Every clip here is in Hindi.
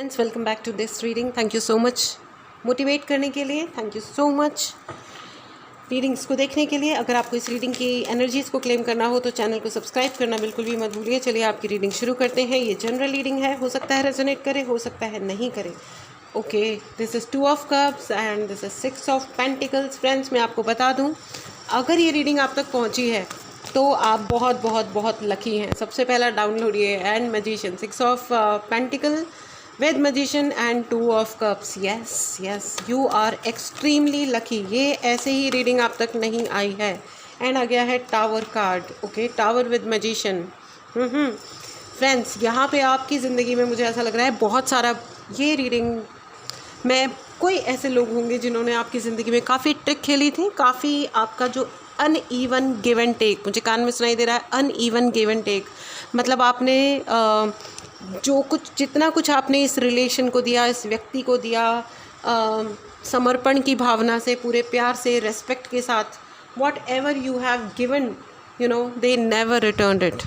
Friends, welcome back to this reading. Thank you so much motivate करने के लिए। Thank you so much readings को देखने के लिए। अगर आपको इस रीडिंग की एनर्जीज़ को क्लेम करना हो तो चैनल को सब्सक्राइब करना बिल्कुल भी मत भूलिए। चलिए आपकी रीडिंग शुरू करते हैं। ये जनरल रीडिंग है, हो सकता है रेजोनेट करे, हो सकता है नहीं करे। Okay, this is 2 of cups and this is 6 of pentacles. Friends, मैं आपको बता दूँ, अगर ये रीडिंग आप तक पहुँची है तो आप बहुत बहुत बहुत लकी हैं। सबसे पहला डाउनलोड ये and magician, 6 of pentacle with magician and 2 of cups. Yes yes, you are extremely lucky. ये ऐसे ही रीडिंग आप तक नहीं आई है। एंड आ गया है tower card. Okay, tower with magician. Friends, यहाँ पे आपकी ज़िंदगी में मुझे ऐसा लग रहा है बहुत सारा ये रीडिंग में कोई ऐसे लोग होंगे जिन्होंने आपकी ज़िंदगी में काफ़ी ट्रिक खेली थी। काफ़ी आपका जो अनइवन गिव एंड टेक, मुझे कान में सुनाई दे रहा है, अनइवन गिव एंड टेक। मतलब आपने जो कुछ, जितना कुछ आपने इस रिलेशन को दिया, इस व्यक्ति को दिया, समर्पण की भावना से, पूरे प्यार से, रेस्पेक्ट के साथ, what ever you have given, you know, they never return it.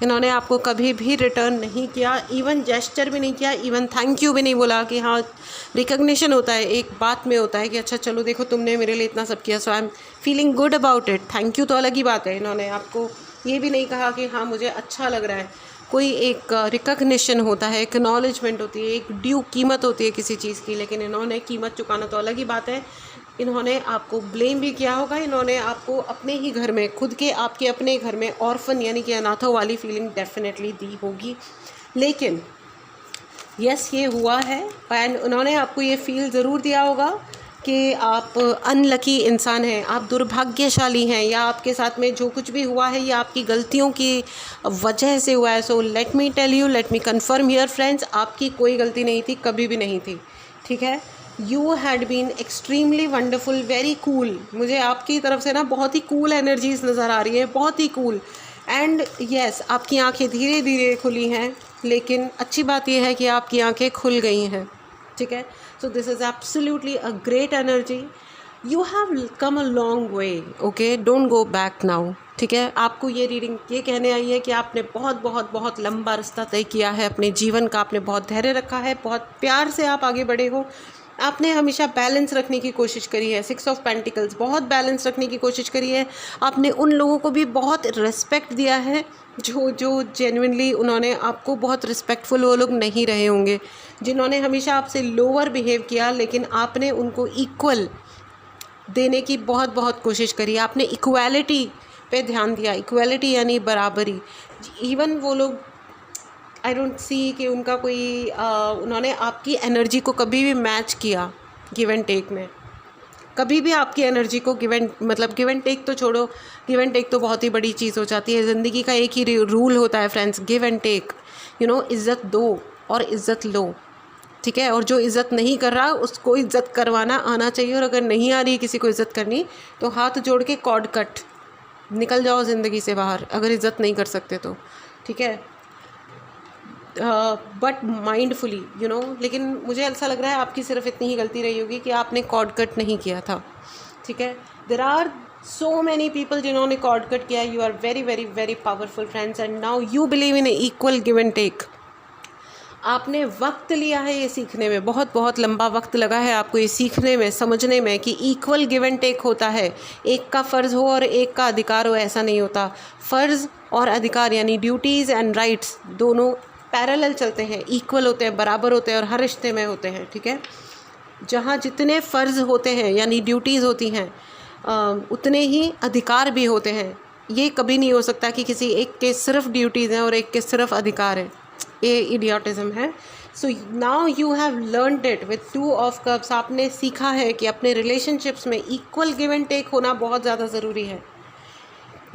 इन्होंने आपको कभी भी रिटर्न नहीं किया, इवन जेस्चर भी नहीं किया, इवन थैंक यू भी नहीं बोला कि हाँ, रिकग्निशन होता है, एक बात में होता है कि अच्छा चलो देखो तुमने मेरे लिए इतना सब किया, so I am feeling good about it. Thank you तो अलग ही बात है। इन्होंने आपको ये भी नहीं कहा कि हाँ मुझे अच्छा लग रहा है। कोई एक रिकग्निशन होता है, एक्नॉलेजमेंट होती है, एक ड्यू कीमत होती है किसी चीज़ की, लेकिन इन्होंने कीमत चुकाना तो अलग ही बात है। इन्होंने आपको ब्लेम भी किया होगा। इन्होंने आपको अपने ही घर में, खुद के आपके अपने घर में ऑर्फन यानी कि अनाथों वाली फीलिंग डेफिनेटली दी होगी। लेकिन यस, ये हुआ है। एंड उन्होंने आपको ये फील ज़रूर दिया होगा कि आप अनलकी इंसान हैं, आप दुर्भाग्यशाली हैं, या आपके साथ में जो कुछ भी हुआ है ये आपकी गलतियों की वजह से हुआ है। So let me tell you, let me confirm here friends, आपकी कोई गलती नहीं थी, कभी भी नहीं थी। ठीक है, you had been extremely wonderful, very cool. मुझे आपकी तरफ से ना बहुत ही कूल एनर्जीज नज़र आ रही है, बहुत ही कूल। एंड यस, आपकी आंखें धीरे धीरे खुली हैं, लेकिन अच्छी बात यह है कि आपकी आंखें खुल गई हैं। ठीक है, so this is absolutely a great energy. You have come a long way. Okay, don't go back now. ठीक है, आपको ये रीडिंग ये कहने आई है कि आपने बहुत बहुत बहुत लंबा रास्ता तय किया है अपने जीवन का। आपने बहुत धैर्य रखा है, बहुत प्यार से आप आगे बढ़े हो। आपने हमेशा बैलेंस रखने की कोशिश करी है। 6 ऑफ पेंटिकल्स, बहुत बैलेंस रखने की कोशिश करी है। आपने उन लोगों को भी बहुत रिस्पेक्ट दिया है जो जेन्युइनली उन्होंने आपको बहुत रिस्पेक्टफुल, वो लोग नहीं रहे होंगे जिन्होंने हमेशा आपसे लोअर बिहेव किया, लेकिन आपने उनको इक्वल देने की बहुत बहुत कोशिश करी। आपने इक्वालिटी पे ध्यान दिया। इक्वालिटी यानी बराबरी। इवन वो लोग, आई डोंट सी कि उनका कोई उन्होंने आपकी एनर्जी को कभी भी मैच किया गिव एंड टेक में। कभी भी आपकी एनर्जी को गिव एंड टेक तो छोड़ो, गिव एंड टेक तो बहुत ही बड़ी चीज़ हो जाती है। ज़िंदगी का एक ही रूल होता है friends, give and take. You know, इज़्ज़त दो और इज़्ज़त लो। ठीक है, और जो इज़्ज़त नहीं कर रहा उसको इज़्ज़त करवाना आना चाहिए। और अगर नहीं आ रही है किसी को इज़्ज़त करनी, तो हाथ जोड़ के कॉर्ड कट, निकल जाओ ज़िंदगी से बाहर, अगर इज़्ज़त नहीं कर सकते तो। ठीक है, बट माइंडफुली, यू नो। लेकिन मुझे ऐसा लग रहा है आपकी सिर्फ इतनी ही गलती रही होगी कि आपने कॉर्ड कट नहीं किया था। ठीक है, there are so many people जिन्होंने कॉर्ड कट किया। You are very very very powerful friends, and now you believe in equal give and take. आपने वक्त लिया है ये सीखने में, बहुत बहुत लंबा वक्त लगा है आपको ये सीखने में, समझने में कि इक्वल गिव एंड टेक होता है। एक का फ़र्ज़ हो और एक का अधिकार हो, ऐसा नहीं होता। फ़र्ज़ और अधिकार यानी ड्यूटीज़ एंड राइट्स दोनों पैरेलल चलते हैं, इक्वल होते हैं, बराबर होते हैं, और हर रिश्ते में होते हैं। ठीक है, जहाँ जितने फ़र्ज़ होते हैं यानी ड्यूटीज़ होती हैं, उतने ही अधिकार भी होते हैं। ये कभी नहीं हो सकता कि किसी एक के सिर्फ ड्यूटीज़ हैं और एक के सिर्फ अधिकार हैं। ये इडियोटिज़म है। So now you have learned it with 2 of cups. आपने सीखा है कि अपने रिलेशनशिप्स में इक्वल गिव एंड टेक होना बहुत ज़्यादा ज़रूरी है।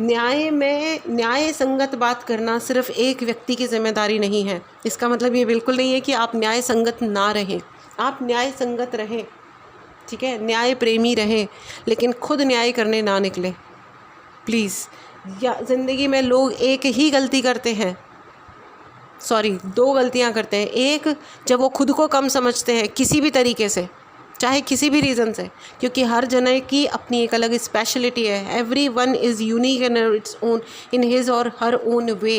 न्याय में न्याय संगत बात करना सिर्फ एक व्यक्ति की जिम्मेदारी नहीं है। इसका मतलब ये बिल्कुल नहीं है कि आप न्याय संगत ना रहें, आप न्याय संगत रहें। ठीक है, न्याय प्रेमी रहें, लेकिन खुद न्याय करने ना निकले प्लीज़। या ज़िंदगी में लोग एक ही गलती करते हैं, सॉरी 2 गलतियां करते हैं। एक, जब वो खुद को कम समझते हैं किसी भी तरीके से, चाहे किसी भी रीज़न से, क्योंकि हर जने की अपनी एक अलग स्पेशलिटी है। Every one is unique in its own, in his और हर ओन वे।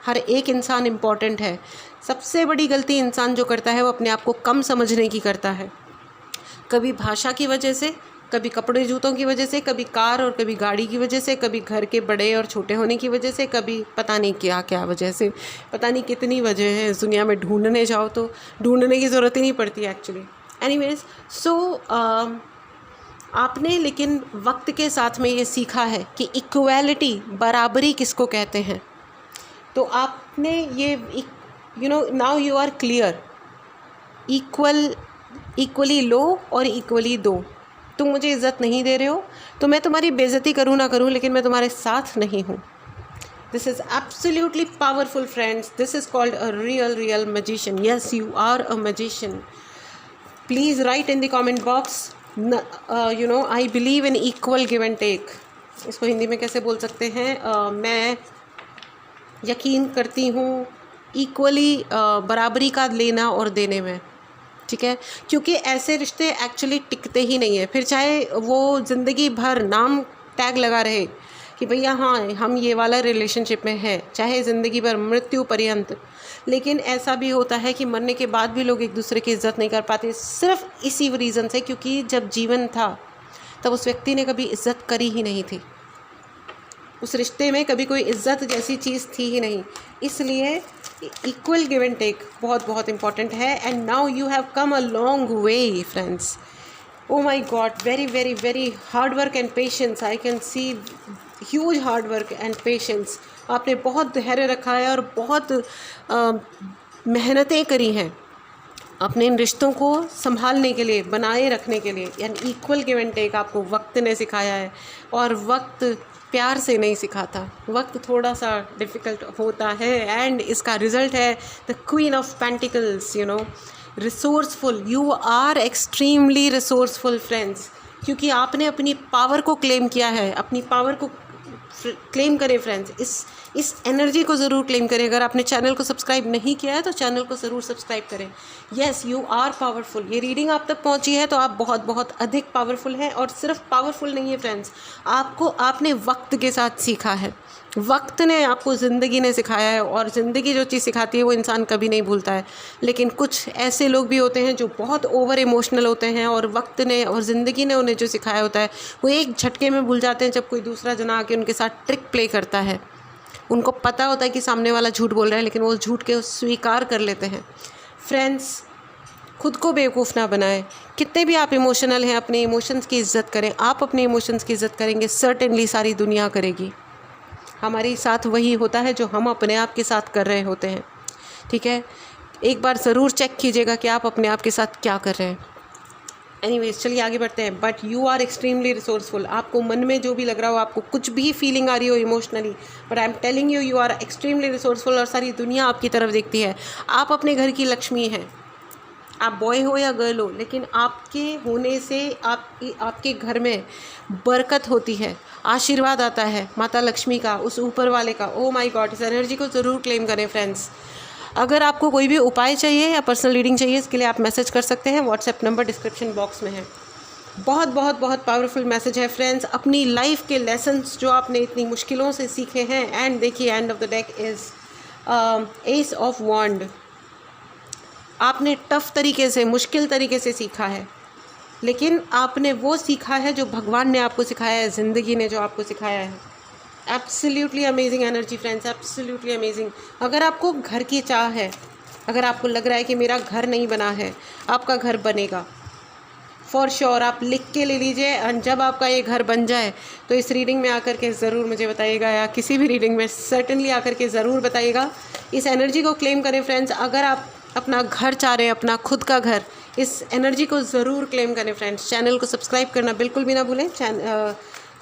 हर एक इंसान इम्पॉर्टेंट है। सबसे बड़ी गलती इंसान जो करता है वो अपने आप को कम समझने की करता है। कभी भाषा की वजह से, कभी कपड़े जूतों की वजह से, कभी कार और कभी गाड़ी की वजह से, कभी घर के बड़े और छोटे होने की वजह से, कभी पता नहीं क्या क्या वजह से। पता नहीं कितनी वजह है इस दुनिया में, ढूंढने जाओ तो ढूंढने की ज़रूरत ही नहीं पड़ती एक्चुअली। एनीवेज, सो आपने लेकिन वक्त के साथ में ये सीखा है कि इक्वालिटी, बराबरी किसको कहते हैं। तो आपने ये now you are clear, equally लो और इक्वली दो। तुम मुझे इज़्ज़त नहीं दे रहे हो तो मैं तुम्हारी बेइज्जती करूँ ना करूँ, लेकिन मैं तुम्हारे साथ नहीं हूँ। This is absolutely powerful friends, this is called a real magician. Yes, you are a magician. Please write in the comment box, I believe in equal give and take. इसको हिंदी में कैसे बोल सकते हैं, मैं यकीन करती हूँ इक्वली, बराबरी का लेना और देने में, ठीक है। क्योंकि ऐसे रिश्ते एक्चुअली टिकते ही नहीं है, फिर चाहे वो ज़िंदगी भर नाम टैग लगा रहे कि भैया हाँ हम ये वाला रिलेशनशिप में है, चाहे ज़िंदगी भर मृत्यु पर्यंत, लेकिन ऐसा भी होता है कि मरने के बाद भी लोग एक दूसरे की इज़्ज़त नहीं कर पाते, सिर्फ इसी रीज़न से क्योंकि जब जीवन था तब उस व्यक्ति ने कभी इज़्ज़त करी ही नहीं थी, उस रिश्ते में कभी कोई इज़्ज़त जैसी चीज़ थी ही नहीं। इसलिए इक्वल गिव एंड टेक बहुत बहुत इम्पॉर्टेंट है। And now you have come a long way friends. Oh my God, very very very hard work and patience, I can see huge hard work and patience. आपने बहुत धैर्य रखा है और बहुत मेहनतें करी हैं अपने इन रिश्तों को संभालने के लिए, बनाए रखने के लिए। यानी इक्वल गिव एंड टेक आपको वक्त ने सिखाया है, और वक्त प्यार से नहीं सिखाता, वक्त थोड़ा सा डिफ़िकल्ट होता है। एंड इसका रिज़ल्ट है the queen of pentacles, resourceful. You are extremely resourceful friends, क्योंकि आपने अपनी पावर को क्लेम किया है। अपनी पावर को क्लेम करें फ्रेंड्स, इस एनर्जी को ज़रूर क्लेम करें। अगर आपने चैनल को सब्सक्राइब नहीं किया है तो चैनल को ज़रूर सब्सक्राइब करें। Yes, you are powerful. ये रीडिंग आप तक पहुंची है तो आप बहुत बहुत अधिक पावरफुल हैं। और सिर्फ पावरफुल नहीं है फ्रेंड्स, आपने वक्त के साथ सीखा है, वक्त ने आपको, ज़िंदगी ने सिखाया है। और ज़िंदगी जो चीज़ सिखाती है वो इंसान कभी नहीं भूलता है। लेकिन कुछ ऐसे लोग भी होते हैं जो बहुत ओवर इमोशनल होते हैं, और वक्त ने और ज़िंदगी ने उन्हें जो सिखाया होता है वो एक झटके में भूल जाते हैं जब कोई दूसरा जना आके उनके साथ ट्रिक प्ले करता है। उनको पता होता है कि सामने वाला झूठ बोल रहा है, लेकिन वो झूठ के स्वीकार कर लेते हैं। फ्रेंड्स, खुद को बेवकूफ़ ना बनाएं। कितने भी आप इमोशनल हैं, अपने इमोशंस की इज़्ज़त करें। आप अपने इमोशंस की इज़्ज़त करेंगे, सर्टेनली सारी दुनिया करेगी। हमारे साथ वही होता है जो हम अपने आप के साथ कर रहे होते हैं, ठीक है। एक बार ज़रूर चेक कीजिएगा कि आप अपने आप के साथ क्या कर रहे हैं। एनीवेज, चलिए आगे बढ़ते हैं। But you are extremely resourceful. आपको मन में जो भी लग रहा हो, आपको कुछ भी फीलिंग आ रही हो emotionally, but I am telling you, you are extremely resourceful. और सारी दुनिया आपकी तरफ देखती है। आप अपने घर की लक्ष्मी हैं, आप बॉय हो या गर्ल हो, लेकिन आपके होने से आपके घर में बरकत होती है, आशीर्वाद आता है माता लक्ष्मी का, उस ऊपर वाले का। ओ माय गॉड, इस एनर्जी को ज़रूर क्लेम करें फ्रेंड्स। अगर आपको कोई भी उपाय चाहिए या पर्सनल रीडिंग चाहिए, इसके लिए आप मैसेज कर सकते हैं। व्हाट्सएप नंबर डिस्क्रिप्शन बॉक्स में है। बहुत बहुत बहुत पावरफुल मैसेज है फ्रेंड्स। अपनी लाइफ के लेसन्स जो आपने इतनी मुश्किलों से सीखे हैं। एंड देखिए, end of the deck is ace of wands. आपने टफ तरीके से, मुश्किल तरीके से सीखा है, लेकिन आपने वो सीखा है जो भगवान ने आपको सिखाया है, ज़िंदगी ने जो आपको सिखाया है। Absolutely amazing energy friends, absolutely amazing. अगर आपको घर की चाह है, अगर आपको लग रहा है कि मेरा घर नहीं बना है, आपका घर बनेगा फॉर श्योर। आप लिख के ले लीजिए, और जब आपका ये घर बन जाए तो इस रीडिंग में आकर के ज़रूर मुझे बताइएगा, या किसी भी रीडिंग में सर्टेनली आकर के ज़रूर बताइएगा। इस एनर्जी को क्लेम करें फ्रेंड्स। अगर आप अपना घर चाह रहे हैं, अपना खुद का घर, इस एनर्जी को ज़रूर क्लेम करें फ्रेंड्स। चैनल को सब्सक्राइब करना बिल्कुल भी ना भूलें।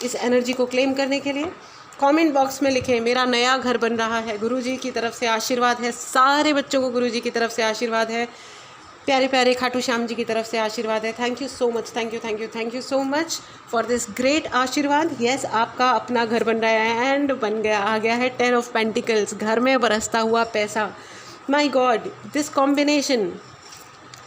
इस एनर्जी को क्लेम करने के लिए कमेंट बॉक्स में लिखें, मेरा नया घर बन रहा है, गुरुजी की तरफ से आशीर्वाद है। सारे बच्चों को गुरुजी की तरफ से आशीर्वाद है, प्यारे प्यारे खाटू श्याम जी की तरफ से आशीर्वाद है। Thank you so much, thank you thank you thank you so much for this great आशीर्वाद। यस, आपका अपना घर बन रहा है, एंड बन गया, आ गया है 10 ऑफ पेंटिकल्स, घर में बरसता हुआ पैसा। My god, this combination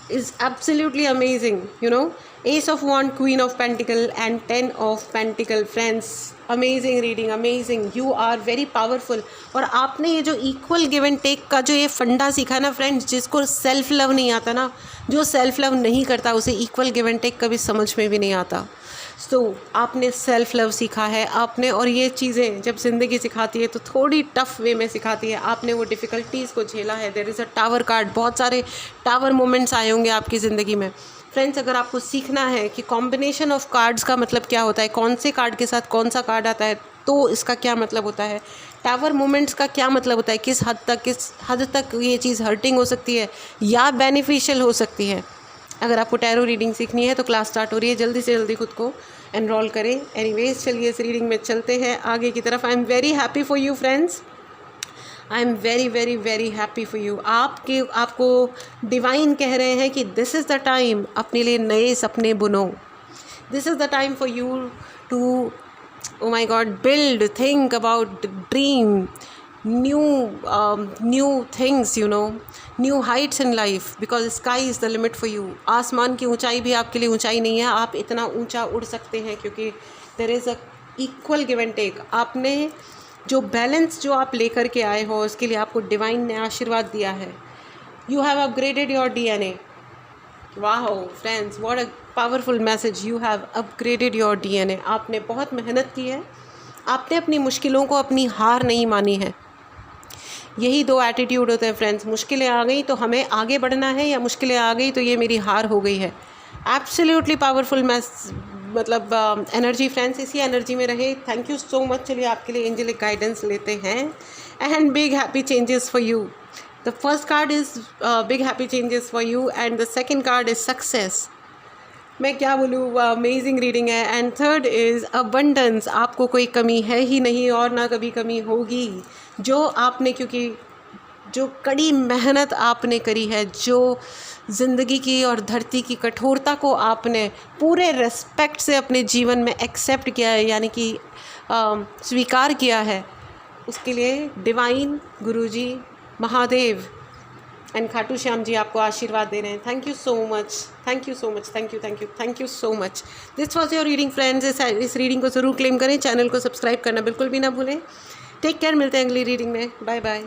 is absolutely amazing, you know. Ace of Wand, Queen of Pentacle and 10 of Pentacle. Friends, amazing reading, amazing. You are very powerful. और आपने ये जो इक्वल गिव एंड टेक का जो ये फंडा सीखा ना फ्रेंड्स, जिसको सेल्फ लव नहीं आता ना, जो सेल्फ लव नहीं करता उसे इक्वल गिव एंड टेक कभी समझ में भी नहीं आता. सो आपने सेल्फ लव सीखा है आपने, और ये चीज़ें जब ज़िंदगी सिखाती है तो थोड़ी टफ़ वे में सिखाती है. आपने वो डिफ़िकल्टीज़ को झेला है. There is a tower card. बहुत सारे टावर मोमेंट्स आए होंगे आपकी ज़िंदगी में. फ्रेंड्स, अगर आपको सीखना है कि कॉम्बिनेशन ऑफ कार्ड्स का मतलब क्या होता है, कौन से कार्ड के साथ कौन सा कार्ड आता है तो इसका क्या मतलब होता है, टावर मोमेंट्स का क्या मतलब होता है, किस हद तक ये चीज़ हर्टिंग हो सकती है या बेनिफिशियल हो सकती है. अगर आपको टैरो रीडिंग सीखनी है तो क्लास स्टार्ट हो रही है. जल्दी से जल्दी खुद को एनरोल करें. एनीवेज, चलिए इस रीडिंग में चलते हैं आगे की तरफ. I am very happy for you friends. I am very very very happy for you. आपको डिवाइन कह रहे हैं कि दिस इज़ द टाइम अपने लिए नए सपने बुनो. This is the time for you to, oh my God, build, think about, dream new things, you know, new heights in life, because sky is the limit for you. आसमान की ऊंचाई भी आपके लिए ऊंचाई नहीं है. आप इतना ऊंचा उड़ सकते हैं क्योंकि there is a equal give and take. आपने जो बैलेंस जो आप लेकर के आए हो उसके लिए आपको डिवाइन ने आशीर्वाद दिया है. You have upgraded your DNA. Wow friends, what a powerful message. You have upgraded your DNA. आपने बहुत मेहनत की है. आपने अपनी मुश्किलों को अपनी हार नहीं मानी है. यही दो एटीट्यूड होते हैं फ्रेंड्स. मुश्किलें आ गई तो हमें आगे बढ़ना है, या मुश्किलें आ गई तो ये मेरी हार हो गई है. एब्सोल्युटली पावरफुल मतलब एनर्जी फ्रेंड्स. इसी एनर्जी में रहे. Thank you so much. चलिए आपके लिए एंजेलिक गाइडेंस लेते हैं. And big happy changes for you. The first card is big happy changes for you and the second card is success. मैं क्या बोलूँ, अमेजिंग रीडिंग है. And third is abundance. आपको कोई कमी है ही नहीं और ना कभी कमी होगी. जो आपने, क्योंकि जो कड़ी मेहनत आपने करी है, जो ज़िंदगी की और धरती की कठोरता को आपने पूरे रेस्पेक्ट से अपने जीवन में एक्सेप्ट किया है, यानी कि स्वीकार किया है, उसके लिए डिवाइन, गुरुजी, महादेव एंड खाटू श्याम जी आपको आशीर्वाद दे रहे हैं. Thank you so much. Thank you so much. Thank you thank you thank you so much. This was your reading friends. इस रीडिंग को ज़रूर क्लेम करें. चैनल को सब्सक्राइब करना बिल्कुल भी ना भूलें. Take care. मिलते हैं अगली रीडिंग में. Bye bye.